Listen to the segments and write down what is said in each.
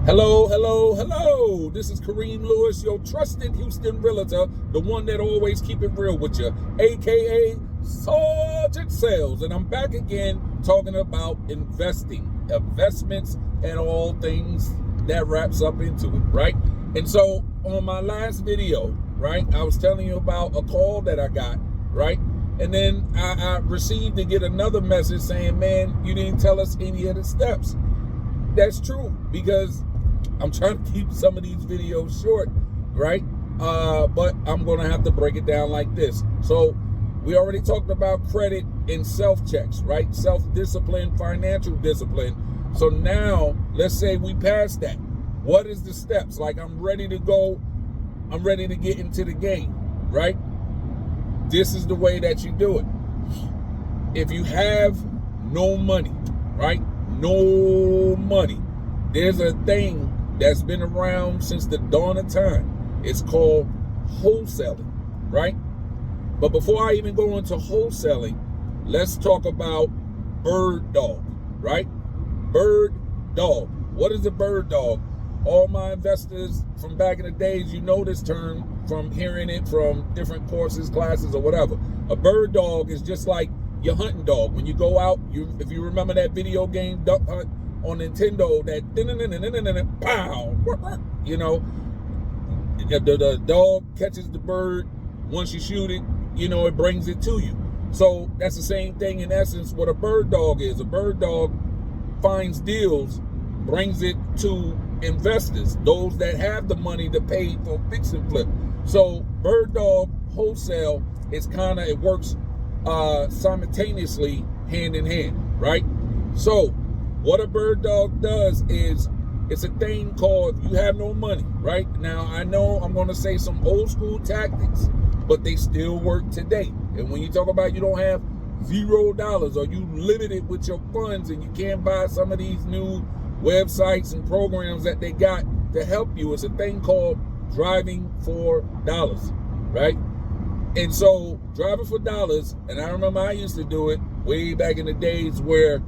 Hello, hello, hello. This is Kareem Lewis, your trusted Houston realtor, the one that always keep it real with you, aka Sergeant Sales. And I'm back again talking about investments, and all things that wraps up into it, right? And so on my last video, right, I was telling you about a call that I got, right? And then I received to get another message saying, man, you didn't tell us any of the steps. That's true, because I'm trying to keep some of these videos short, right? But I'm going to have to break it down like this. So we already talked about credit and self-checks, right? Self-discipline, financial discipline. So now let's say we passed that. What is the steps? Like, I'm ready to go. I'm ready to get into the game, right? This is the way that you do it. If you have no money, right? No money. There's a thing that's been around since the dawn of time. It's called wholesaling, right? But before I even go into wholesaling, let's talk about bird dog, right? Bird dog. What is a bird dog? All my investors from back in the days, you know this term from hearing it from different courses, classes, or whatever. A bird dog is just like your hunting dog. When you go out, if you remember that video game Duck Hunt on Nintendo, that pow, you know, the dog catches the bird. Once you shoot it, you know, it brings it to you. So that's the same thing in essence what a bird dog is. A bird dog finds deals, brings it to investors, those that have the money to pay for fix and flip. So bird dog wholesale is it works simultaneously, hand in hand, right? So what a bird dog does is, it's a thing called, you have no money, right? Now, I know I'm going to say some old school tactics, but they still work today. And when you talk about you don't have $0 or you limited with your funds and you can't buy some of these new websites and programs that they got to help you, it's a thing called driving for dollars, right? And so driving for dollars, and I remember I used to do it way back in the days where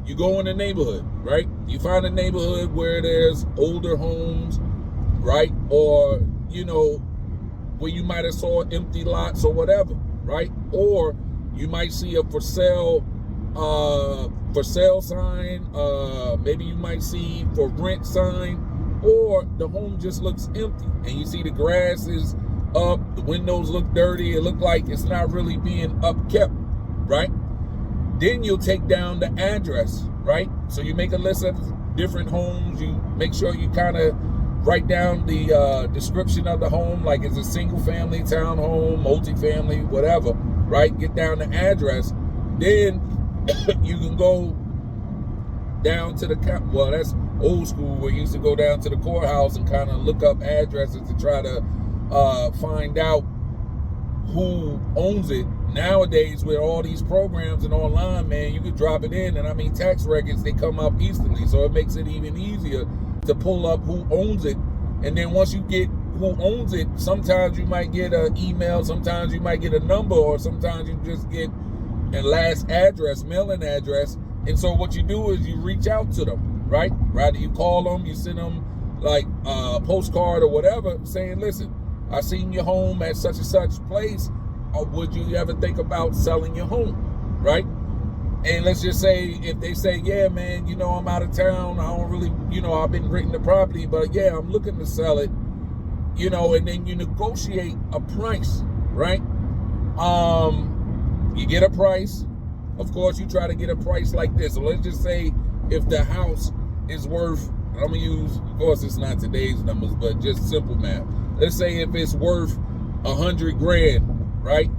you go in the neighborhood, right? You find a neighborhood where there's older homes, right? Or, you know, where you might have saw empty lots or whatever, right? Or you might see a for sale sign, maybe you might see for rent sign, or the home just looks empty and you see the grass is up, the windows look dirty, it look like it's not really being upkept, right? Then you'll take down the address, right? So you make a list of different homes. You make sure you kind of write down the description of the home, like it's a single family, townhome, multifamily, whatever, right? Get down the address. Then you can go down to well, that's old school, where you used to go down to the courthouse and kind of look up addresses to try to find out who owns it. Nowadays, with all these programs and online, man, you could drop it in, and I mean, tax records, they come up instantly, so it makes it even easier to pull up who owns it. And then once you get who owns it, sometimes you might get an email, sometimes you might get a number, or sometimes you just get a last address, mailing address. And so what you do is you reach out to them, right? Rather you call them, you send them like a postcard or whatever, saying, listen, I seen your home at such and such place. Or would you ever think about selling your home, right? And let's just say, if they say, yeah, man, you know, I'm out of town, I don't really, you know, I've been renting the property, but yeah, I'm looking to sell it, you know, and then you negotiate a price, right? You get a price. Of course, you try to get a price like this. So let's just say if the house is worth, I'm gonna use, of course, it's not today's numbers, but just simple math. Let's say if it's worth 100 grand, right?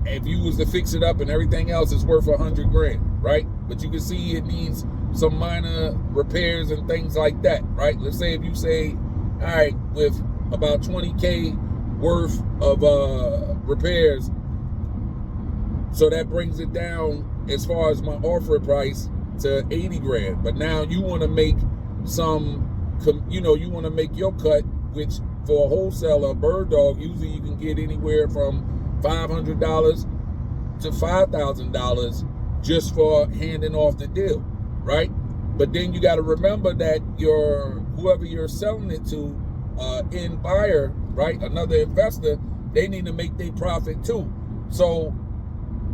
If you was to fix it up and everything else, is worth 100 grand, right? But you can see it needs some minor repairs and things like that, right? Let's say if you say, all right, with about 20K worth of repairs, so that brings it down as far as my offer price to 80 grand. But now you want to make you want to make your cut, which for a wholesaler, bird dog, usually you can get anywhere from $500 to $5,000 just for handing off the deal, right? But then you got to remember that whoever you're selling it to, end buyer, right, another investor, they need to make their profit too. So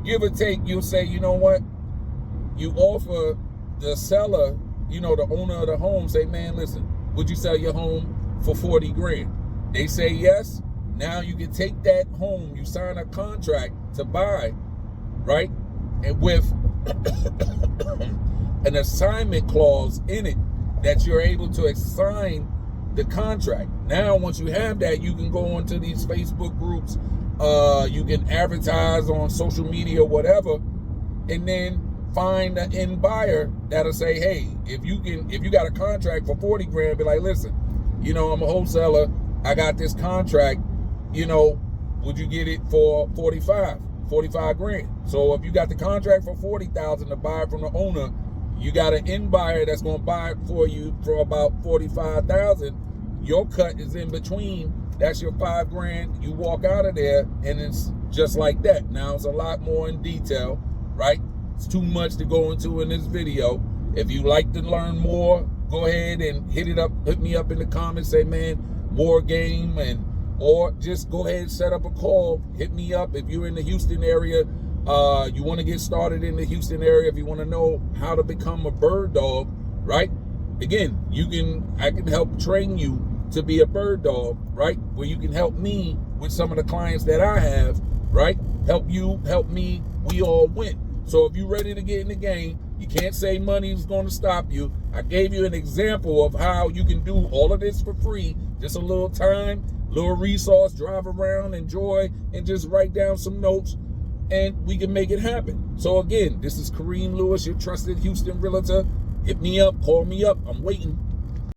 give or take, you'll say, you know what, you offer the seller, the owner of the home, say, man, listen, would you sell your home for 40 grand? They say yes. Now you can take that home, you sign a contract to buy, right? And with an assignment clause in it that you're able to assign the contract. Now, once you have that, you can go onto these Facebook groups, you can advertise on social media, whatever, and then find an end buyer that'll say, hey, if you got a contract for 40 grand, be like, listen, I'm a wholesaler, I got this contract, would you get it for 45 grand? So if you got the contract for 40,000 to buy it from the owner, you got an end buyer that's going to buy it for you for about 45,000. Your cut is in between. That's your 5 grand. You walk out of there, and it's just like that. Now, it's a lot more in detail, right? It's too much to go into in this video. If you like to learn more, go ahead and hit me up in the comments. Say, man, more game, or just go ahead and set up a call. Hit me up if you're in the Houston area. You want to get started in the Houston area, if you want to know how to become a bird dog, right? Again, I can help train you to be a bird dog, right? Where you can help me with some of the clients that I have, right? Help you, help me, we all win. So if you're ready to get in the game, you can't say money is going to stop you. I gave you an example of how you can do all of this for free, just a little time, little resource, drive around, enjoy, and just write down some notes, and we can make it happen. So again, this is Kareem Lewis, your trusted Houston realtor. Hit me up, call me up. I'm waiting.